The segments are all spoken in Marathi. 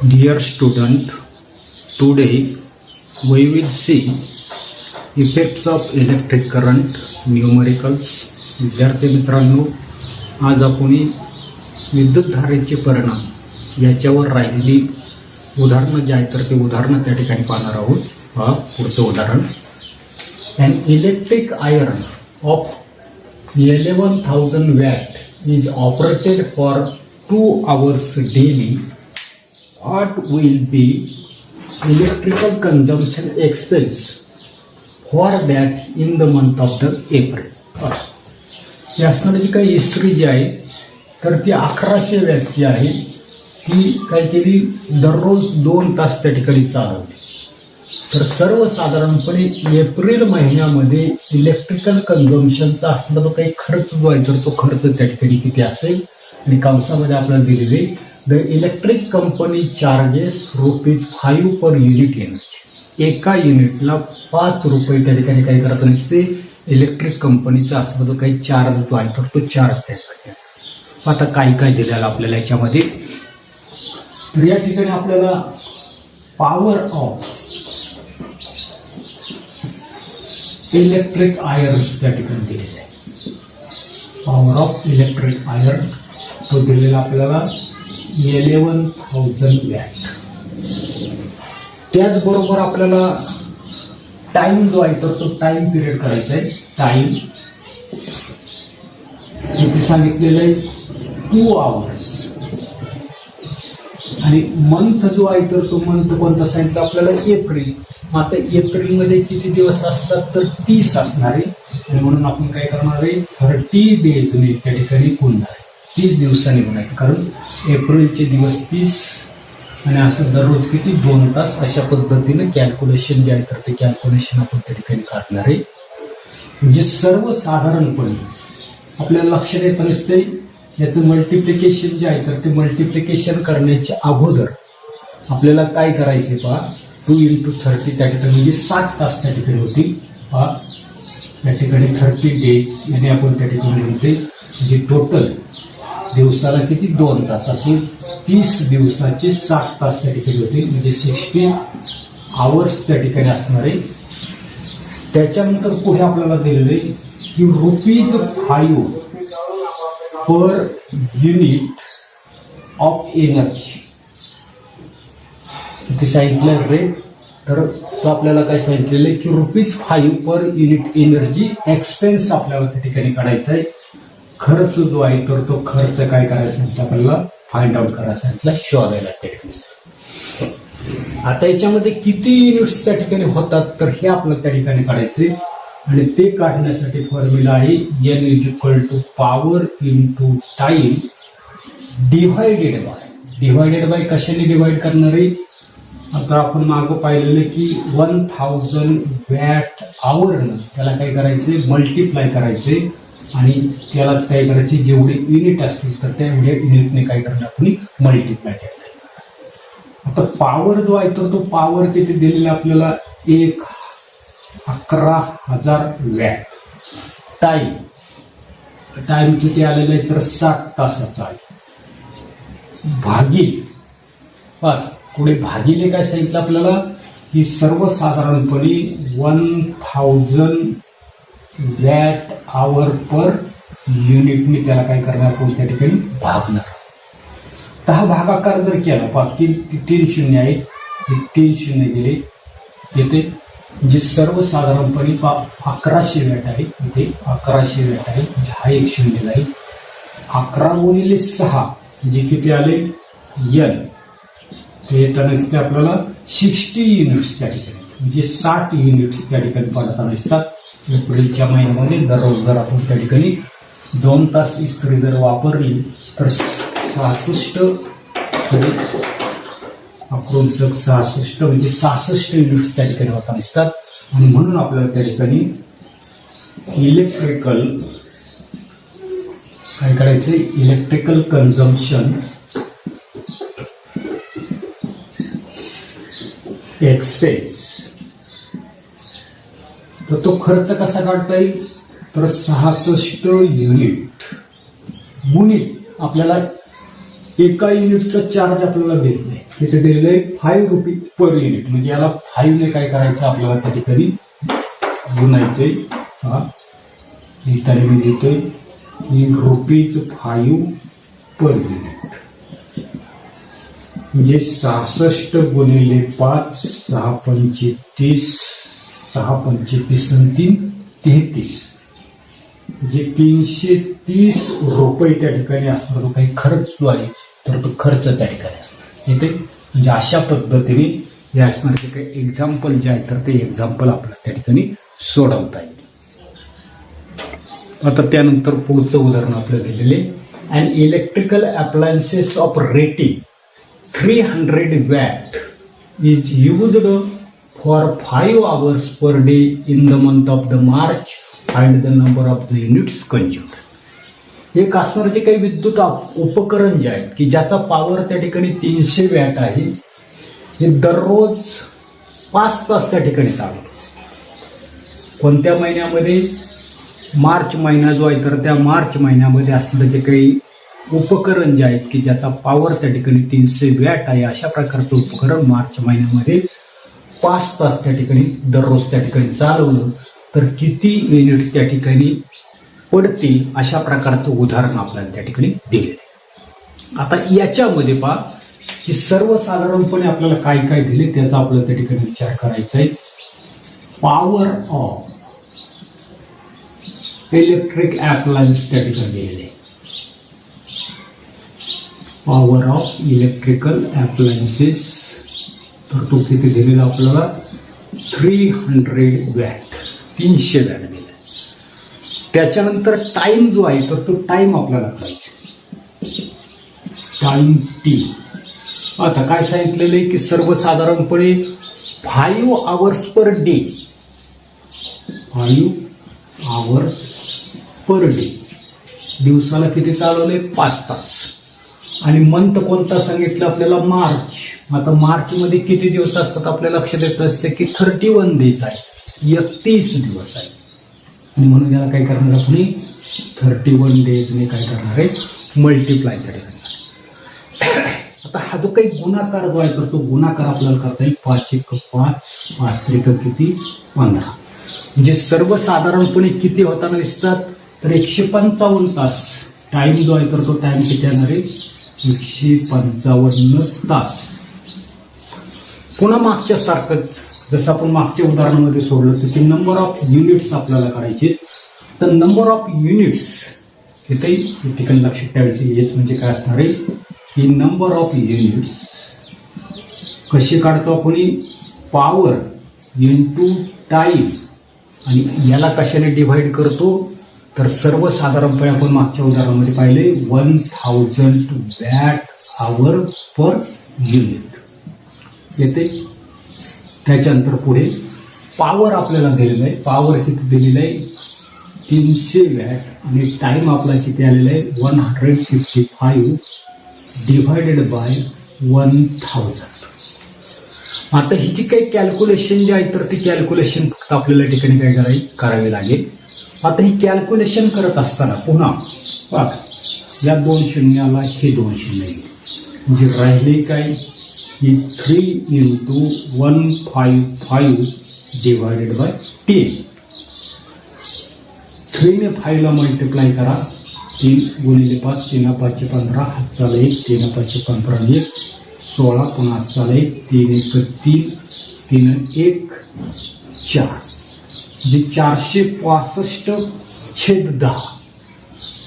Dear student, today we will see effects of electric current numericals. विद्यार्थी मित्रांनो, आज आपण विद्युत धारेचे परिणाम याच्यावर राहिलेली उदाहरणं जे आहेत तर ते उदाहरणं त्या ठिकाणी पाहणार आहोत. पहा पुढचं उदाहरण. An electric iron of 11,000 watt is operated for 2 hours daily. What will be electrical consumption expense for that in the month of the April? या असणारी काही इस्त्री जी आहे तर ती 1100 वॅटची आहे. ती काहीतरी दररोज 2 तास त्या ठिकाणी चालवते. तर सर्वसाधारणपणे एप्रिल महिन्यामध्ये इलेक्ट्रिकल कन्झम्पशनचा असणारा काही खर्च जो आहे तर तो खर्च त्या ठिकाणी किती असेल आणि कंसामध्ये आपल्याला दिलेले the electric company charges ₹5 per unit energy. एका युनिटला 5 रुपये त्या ठिकाणी काही करत नसते. इलेक्ट्रिक कंपनीचा असणारा काही चार्ज जो आहे तर तो चार्ज त्या ठिकाणी. आता काही काय दिलेलं आपल्याला याच्यामध्ये. तर या ठिकाणी आपल्याला पॉवर ऑफ इलेक्ट्रिक आयर्न त्या ठिकाणी दिलेला आहे. पॉवर ऑफ इलेक्ट्रिक आयर्न तो दिलेला आपल्याला 11,000 वॅट. त्याचबरोबर आपल्याला टाइम जो आहे तर तो टाइम पिरियड करायचा आहे. टाइम इथे सांगितलेलं आहे 2 आवर्स. आणि मंथ जो आहे तर तो मंथ कोणता सांगितलं आपल्याला एप्रिल. आता एप्रिलमध्ये किती दिवस असतात तर 30 असणार आहे. आणि म्हणून आपण काय करणार आहे 30 डेजने त्या ठिकाणी गुणणार आहे. 30 दिवसांनी गुणायचं, कारण एप्रिलचे दिवस 30 आणि असं दररोज किती 2 तास अशा पद्धतीने कॅल्क्युलेशन जे आहे तर ते कॅल्क्युलेशन आपण त्या ठिकाणी काढणार आहे. म्हणजे सर्वसाधारणपणे आपल्याला लक्षात येत नसते याचं मल्टिप्लिकेशन जे आहे तर ते मल्टिप्लिकेशन करण्याच्या अगोदर आपल्याला काय करायचे पहा. 2 × 30 त्या ठिकाणी म्हणजे 60 तास त्या ठिकाणी होतील. पहा त्या ठिकाणी 30 डेज याने आपण त्या ठिकाणी म्हणते म्हणजे टोटल दिवसाला किती 2 तास असे 30 दिवसाचे 60 तास त्या ठिकाणी होते. म्हणजे 16 आवर्स त्या ठिकाणी असणार आहे. त्याच्यानंतर पुढे आपल्याला दिलेले की ₹5 पर युनिट ऑफ एनर्जी. तिथे सांगितलं रेट तर तो आपल्याला काय सांगितलेलं आहे की ₹5 पर युनिट एनर्जी एक्सपेन्स आपल्याला त्या ठिकाणी काढायचा आहे. खर्च जो आहे तर तो खर्च काय करायचा आपल्याला फाइंड आउट करायचा शोधायला त्या ठिकाणी. आता याच्यामध्ये किती युनिट्स त्या ठिकाणी होतात तर हे आपल्याला त्या ठिकाणी काढायचे. आणि ते काढण्यासाठी फॉर्म्युला आहे N = power × time divided by कशाने डिवाइड करणार आहे. आता आपण मागं पाहिलेलं की 1000 वॅट आवरनं त्याला काय करायचे मल्टिप्लाय करायचे आणि त्याला काय करायचे जेवढे युनिट असतील तर त्या एवढ्या युनिटने काय करणार आपण मल्टिप्लाय करायचं. आता पॉवर जो आहे तर तो पॉवर किती दिलेला आपल्याला 11,000 वॅट. टाइम किती आलेला आहे तर 60 तासाचा आहे. भागिले पुढे भागिले काय सांगितलं आपल्याला की सर्वसाधारणपणे 1000 वॅट आवर पर युनिटने त्याला काय करणार आपण त्या ठिकाणी भागणार. तर हा भागाकार जर केला बाकी 3 शून्य आहेत. हे 3 शून्य गेले येते जे सर्वसाधारणपणे 1100 वॅट आहे. इथे 1100 वॅट आहे. हा 1 शून्य आहे. 11 × 6 जे किती आले N ते येताना ते आपल्याला 60 युनिट्स त्या ठिकाणी म्हणजे 60 युनिट्स त्या ठिकाणी पडताना दिसतात. एप्रिलच्या महिन्यामध्ये दररोज जर आपण त्या ठिकाणी 2 तास इस्त्री जर वापरली तर 66 म्हणजे 66 युनिट्स त्या ठिकाणी होताना दिसतात. आणि म्हणून आपल्याला त्या ठिकाणी इलेक्ट्रिकल काय करायचे इलेक्ट्रिकल कन्झम्पशन एक्सपेन्स तर तो खर्च कसा काढता येईल तर 66 युनिट गुणिले आपल्याला एका युनिटचं चार्ज आपल्याला दिलेलं आहे. तिथे दिलेलं आहे 5 रुपये पर युनिट. म्हणजे याला 5 ने काय करायचं आपल्याला त्या ठिकाणी गुणायचंय. लिहिताना मी देतोय ₹5 पर युनिट. म्हणजे 66 गुणिले 5, 6 पंचे 30, 6 पंचे 30 आणि 3 33. म्हणजे 330 रुपये त्या ठिकाणी असणार. तो काही खर्च जो आहे तर तो खर्च त्या ठिकाणी असणार. इथे म्हणजे अशा पद्धतीने हे असणार जे काही एक्झाम्पल जे आहे तर ते एक्झाम्पल आपल्याला त्या ठिकाणी सोडवता येईल. आता त्यानंतर पुढचं उदाहरण आपल्याला दिलेले and electrical appliances of rating 300 watt is used for 5 hours per day in the month of the March find the number of the units consumed. एक असणार जे काही विद्युत उपकरण जे आहेत की ज्याचा पॉवर त्या ठिकाणी 300 वॅट आहे, हे दररोज 5 तास त्या ठिकाणी चालवतं. कोणत्या महिन्यामध्ये? मार्च महिना जो आहे तर त्या मार्च महिन्यामध्ये असणारं जे काही उपकरण जे आहेत की ज्याचा पॉवर त्या ठिकाणी 300 वॅट आहे, अशा प्रकारचं उपकरण मार्च महिन्यामध्ये 5 तास त्या ठिकाणी दररोज त्या ठिकाणी चालवलं तर किती युनिट त्या ठिकाणी पडतील, अशा प्रकारचं उदाहरण आपल्याला त्या ठिकाणी दिलेलं आहे. आता याच्यामध्ये पहा की सर्वसाधारणपणे आपल्याला काय काय दिले त्याचा आपल्याला त्या ठिकाणी विचार करायचा आहे. पॉवर ऑफ इलेक्ट्रिक अप्लायन्स त्या ठिकाणी दिलेले आहे. पॉवर ऑफ इलेक्ट्रिकल अप्लायन्सेस तर तो किती दिलेला आपल्याला 300 वॅट, 300 वॅट दिला. त्याच्यानंतर टाइम जो आहे तर तो टाइम आपल्याला करायचा. Time T. आता काय सांगितलेलं आहे की सर्वसाधारणपणे 5 hours per day, 5 hours per day, दिवसाला किती चालवले? 5 तास. आणि मंथ कोणता सांगितलं आपल्याला? मार्च. आता मार्च मध्ये किती दिवस असतात आपल्याला लक्ष द्यायचं असतं की 31 डेज आहे, 31 दिवस आहे. आणि म्हणून याला काय करणार आपण 31 डेजने काय करणार आहे? मल्टिप्लाय करणार. आता हा जो काही गुणाकार जो आहे तर तो गुणाकार आपल्याला करता येईल 5 × 5, 5 त्रिक किती? 15. म्हणजे सर्वसाधारणपणे किती होताना दिसतात तर 155 तास. टाइम जो आहे तर तो टाइम किती येणार आहे? 155 तास. पुन्हा मागच्या सारखंच जसं आपण मागच्या उदाहरणामध्ये सोडलं की नंबर ऑफ युनिट्स आपल्याला करायचे. तर नंबर ऑफ युनिट्स इथे ठिकाणी लक्षात ठेवायचे. हेच म्हणजे काय असणार आहे की नंबर ऑफ युनिट्स कसे काढतो आपण? Power into time. आणि याला कशाने डिव्हाइड करतो तर सर्वसाधारणपणे आपण मागच्या उदाहरणामध्ये पाहिले 1000 वॅट आवर पर युनिट येते. त्याच्यानंतर पुढे पॉवर आपल्याला दिलेलं आहे. पॉवर किती दिलेलं आहे? 300 वॅट. आणि टाइम आपला किती आलेला आहे? 155 डिवायडेड बाय 1000. आता ही जी काही कॅल्क्युलेशन जी आहे तर ती कॅल्क्युलेशन फक्त आपल्याला ठिकाणी काय करावी लागेल. आता ही कॅल्क्युलेशन करत असताना पुन्हा बघा या 2 शून्याला हे 2 शून्य म्हणजे राहिले काय की 3 × 155 डिवायडेड बाय 10. 3 ने 5 ला मल्टिप्लाय करा. 3 × 5, 3 × 5 = 15, हातचाला 1, 3 × 5 = 15, 1 16, पुन्हा हातचाला 1, 3 × 1 = 3, 3 × 1 = 4. जे 465/10.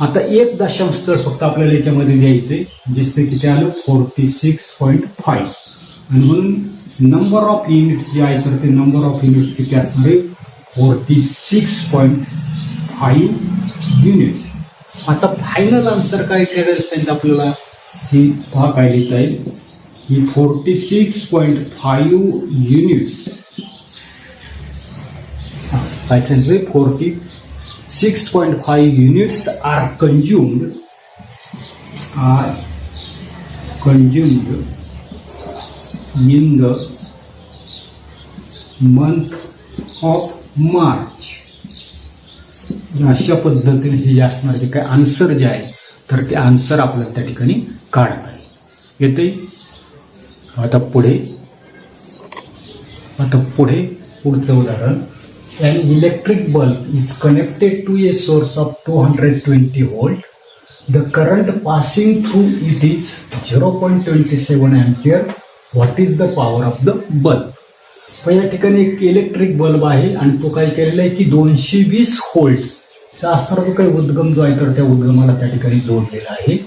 आता 1 दशांश तर फक्त आपल्याला याच्यामध्ये द्यायचंय. जिथे किती आलं? 46.5. आणि म्हणून नंबर ऑफ युनिट्स जे आहे तर ते नंबर ऑफ युनिट्स किती असणार आहे? 46.5 युनिट्स. आता फायनल आन्सर काय करायला सांगितलं आपल्याला की पहा काय लिहिता येईल की 46.5 युनिट्स. काय सांगितलं? 46.5 units are consumed in the month of March. अशा पद्धतीने हे असणार जे काय आन्सर जे आहे तर ते आन्सर आपल्याला त्या ठिकाणी काढता येते. आता पुढचं उदाहरण. An electric bulb is connected to a source of 220 volt. The current passing through it is 0.27 ampere. What is the power of the bulb? पण या ठिकाणी एक इलेक्ट्रिक बल्ब आहे आणि तो काय केलेला आहे की 220 व्होल्टचा असणारा जो काही उद्गम जो आहे तर त्या उद्गमाला त्या ठिकाणी जोडलेला आहे.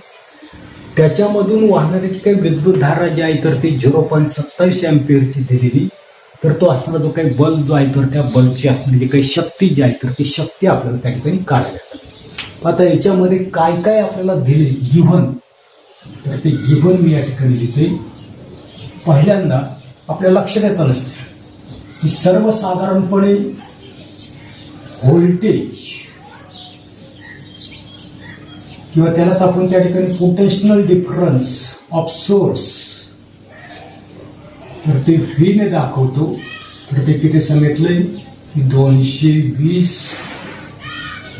त्याच्यामधून वाहणारी जी काही विद्युत धारा जी आहे तर ती 0.27 अँपिअरची दिलेली. तर तो असणारा जो काही बल्ब जो आहे तर त्या बल्बची असणारी जी काही शक्ती जी आहे तर ती शक्ती आपल्याला त्या ठिकाणी काढायला सांगितली. आता याच्यामध्ये काय काय आपल्याला दिले गिव्हन, तर ते गिव्हन मी या ठिकाणी लिहिते. पहिल्यांदा आपल्या लक्षात येत नसते की सर्वसाधारणपणे व्होल्टेज किंवा त्यालाच आपण त्या ठिकाणी पोटेन्शियल डिफरन्स ऑफ सोर्स तर ते व्ही ने दाखवतो. तर ते किती सांगितलंय की 220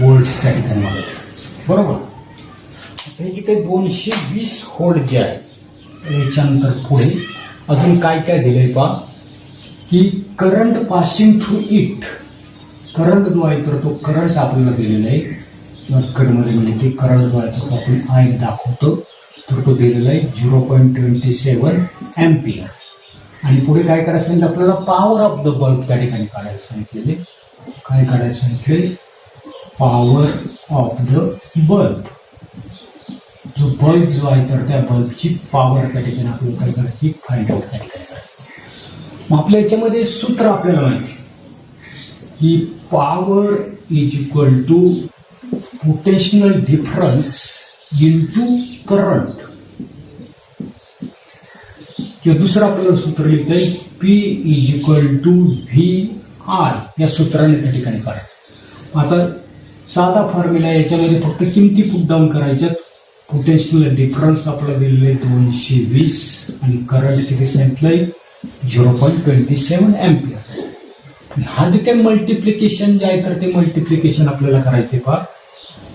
व्होल्ट त्या ठिकाणी बरोबर. हे जे काही 220 व्होल्ट जे आहे याच्यानंतर पुढे अजून काय काय दिलंय पहा की current passing through it. Current जो आहे तर तो करंट आपल्याला दिलेला आहे. मध्ये म्हणजे करंट जो आहे तो आपण आय दाखवतो तर तो दिलेला आहे 0.27 अँपिअर. आणि पुढे काय करायचं सांगितलं आपल्याला पॉवर ऑफ द बल्ब त्या ठिकाणी काढायला सांगितलेले. काय काढायला सांगितले पॉवर ऑफ द बल्ब. जो बल्ब जो आहे तर त्या बल्बची पॉवर त्या ठिकाणी आपल्याला काय करायची फाइंड आउट त्या ठिकाणी करायची. मग आपल्या याच्यामध्ये सूत्र आपल्याला माहिती की power is equal to potential difference into current. किंवा दुसरं आपल्याला सूत्र लिहित आहे P is equal to V R. या सूत्राने त्या ठिकाणी काढा. आता साधा फॉर्म्युला याच्यामध्ये फक्त किमती पुट डाऊन करायच्यात. पोटेन्शियल डिफरन्स आपल्याला दिलेलं आहे 220 आणि करंट किती सांगितलंय 0.27 अँपिअर. हा जे काही मल्टिप्लिकेशन जे आहे तर ते मल्टिप्लिकेशन आपल्याला करायचे पहा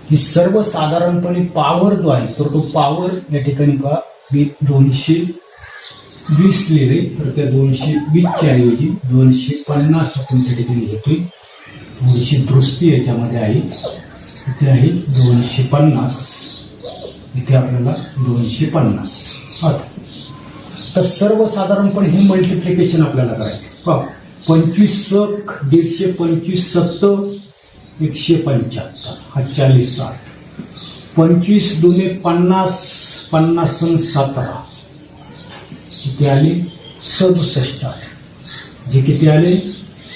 की सर्वसाधारणपणे पॉवर जो आहे तर तो पॉवर या ठिकाणी पहा मी 220 लिहिले तर त्या 220च्या ऐवजी 250 आपण त्या ठिकाणी घेतोय. 200 दुरुस्ती याच्यामध्ये आहे इथे आहे 250. इथे आपल्याला 250. तर सर्वसाधारणपणे हे मल्टिप्लिकेशन आपल्याला करायचे पहा. 25 150 25 70 175 हा 40 60. 25 दुने 50 50 17 किती आले 67 जे किती आले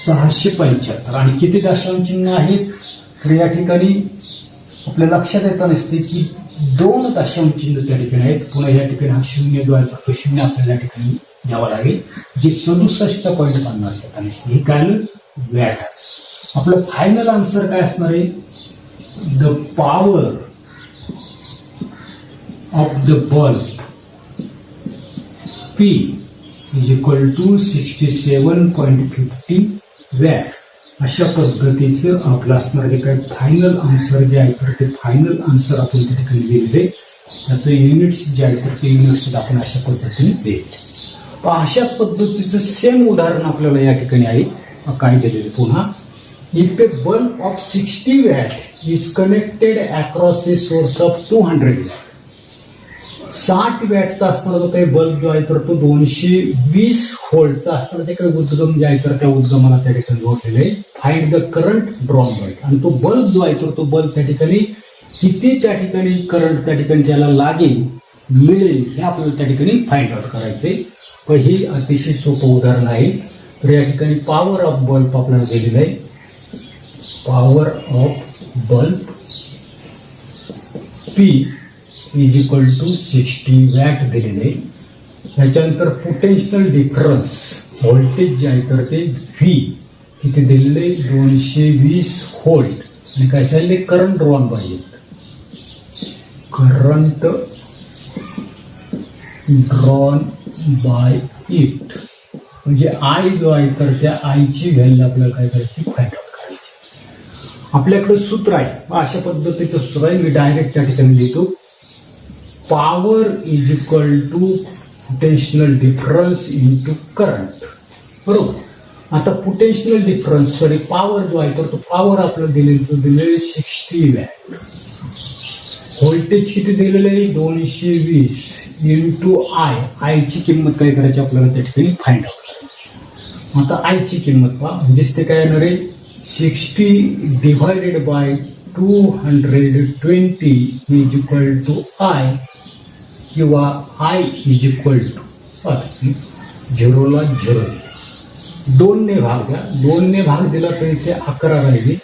675. आणि किती दशांश चिन्ह आहेत तर या ठिकाणी आपल्या लक्षात येत नसते की 2 दशांश चिन्ह त्या ठिकाणी आहेत. पुन्हा या ठिकाणी हा शून्य जो आहे तो शून्य आपल्याला या ठिकाणी द्यावा लागेल जे 67.50 येत नसते. हे काय वॅट. आपलं फायनल आन्सर काय असणार आहे the power of the bulb P is equal to 67.50 watt. अशा पद्धतीचं आपलं असणार जे काही फायनल आन्सर जे आहे तर ते फायनल आन्सर आपण त्या ठिकाणी लिहिलेले. त्याचं युनिट्स जे आहे तर ते युनिट्स आपण अशा पद्धतीने देईल. अशाच पद्धतीचं सेम उदाहरण आपल्याला या ठिकाणी आहे. काय दिलेले पुन्हा if A bulb of 60 watt is connected across a source of 200 watt. 60 वॅटचा असणारा जो काही बल्ब जो आहे तर तो 220 व्होल्टचा असणारा ते काही उद्गम जे आहे तर त्या उद्गमाला त्या ठिकाणी जोडलेलं आहे. Find the current drawn bye. आणि तो बल्ब जो आहे तर तो बल्ब त्या ठिकाणी किती त्या ठिकाणी करंट त्या ठिकाणी त्याला लागेल मिळेल हे आपल्याला त्या ठिकाणी फाइंड आउट करायचे. पण ही अतिशय सोपं उदाहरण आहे. तर या ठिकाणी पॉवर ऑफ बल्ब आपल्याला दिलेलं आहे. Power of bulb P is equal to 60 watt दिलेले. त्याच्यानंतर पोटेन्शियल डिफरन्स व्होल्टेज जे आहे तर ते V किती दिलेले 220 व्होल्ट. आणि काय सांगितले current drawn by current drawn bye it. म्हणजे आय जो आहे तर त्या आयची व्हॅल्यू आपल्याला काय करायची फाइंड आउट करायची. आपल्याकडे सूत्र आहे अशा पद्धतीचं सूत्र आहे. मी डायरेक्ट त्या ठिकाणी लिहितो power is equal to potential difference into current. बरोबर. आता पोटेन्शियल डिफरन्स पॉवर जो आहे तर तो पॉवर आपलं दिलेलं 60 वॅट. व्होल्टेज किती दिलेलं आहे 220 इंटू आय ची किंमत काय करायची आपल्याला त्या ठिकाणी फाइंड आउट करायची. आता आय ची किंमत पहा म्हणजेच ते काय येणार आहे 60 divided by 220 is equal to I किंवा आय इज इक्वल टू 0ला 0. 2 ने भाग द्या. 2 ने भाग दिला तर इथे 11 राहिली.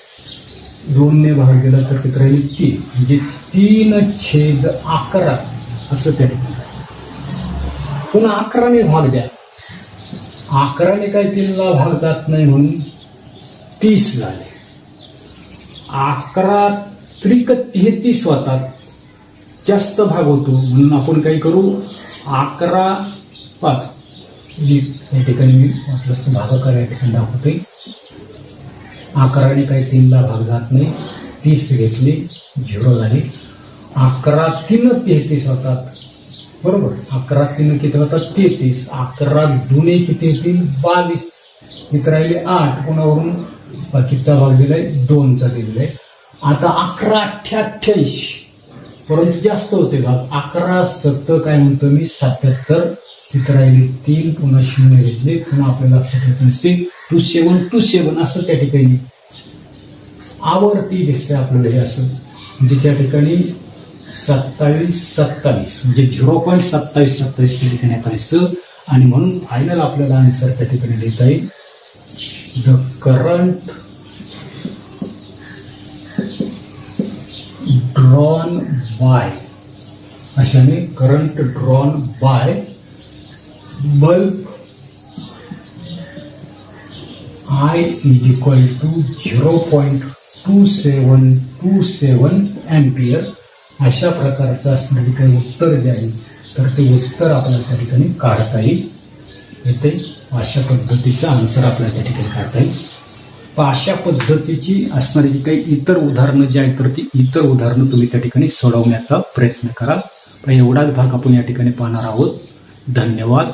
2 ने भाग दिला तर किती राहिली 3 म्हणजे 3/11 असं त्या ठिकाणी. पुन्हा 11 ने भाग द्या. 11 ने काय 3ला भाग जात नाही म्हणून 30 झाले. 11 त्रिक 33 होतात. जास्त भाग होतो म्हणून आपण काय करू 11 या ठिकाणी मी म्हटलं भागाकार या ठिकाणी दाखवतोय. 11 ने काही 3ला भाग जात नाही. 30 घेतली 0 झाली. 11 3 33 होतात. बरोबर. 11 3 किती होतात 33. 11 दुने किती येतील 22. इथं राहिले 8. पुन्हावरून बाकीचा भाग दिलाय 2चा दिलेला आहे. आता 11/88 परंतु जास्त होते भाग. 11/7 काय म्हणतो मी 77. तिथं राहिले 3 पुन्हा 0 घेतले. पुन्हा आपल्या लक्षात येत नसेल 2727 असं त्या ठिकाणी आवर्ती दिसते आपल्याला हे असं. म्हणजे त्या ठिकाणी 27 म्हणजे 0.2727 त्या ठिकाणी करायचं. आणि म्हणून फायनल आपल्याला आन्सर त्या ठिकाणी लिहिता येईल द करंट ड्रॉन बाय अशाने current drawn by bulb I is equal to 0.2727 ampere अशा प्रकारचं असणारी काही उत्तर द्यावी तर ते उत्तर आपल्याला त्या ठिकाणी काढता येते. अशा पद्धतीचं आन्सर आपल्याला त्या ठिकाणी काढता येईल. अशा पद्धतीची असणारी जी काही इतर उदाहरणं जी आहेत तर ती इतर उदाहरणं तुम्ही त्या ठिकाणी सोडवण्याचा प्रयत्न करा. एवढाच भाग आपण या ठिकाणी पाहणार आहोत. धन्यवाद.